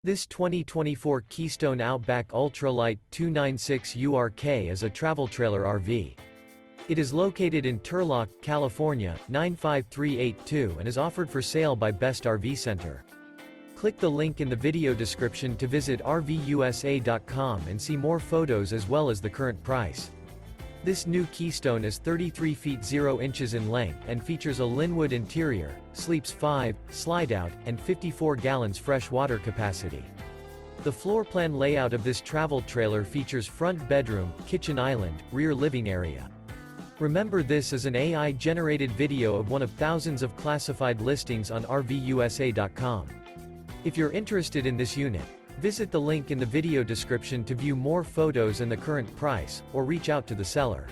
This 2024 Keystone Outback Ultra Lite 296 URK is a travel trailer RV. It is located in Turlock, California, 95382 and is offered for sale by Best RV Center. Click the link in the video description to visit RVUSA.com and see more photos as well as the current price. This new Keystone is 33 feet 0 inches in length and features a Linwood interior, sleeps 5, Slideout, and 54 gallons fresh water capacity. The floor plan layout of this travel trailer features front bedroom, kitchen island, rear living area. Remember, this is an AI-generated video of one of thousands of classified listings on RVUSA.com. If you're interested in this unit, visit the link in the video description to view more photos and the current price, or reach out to the seller.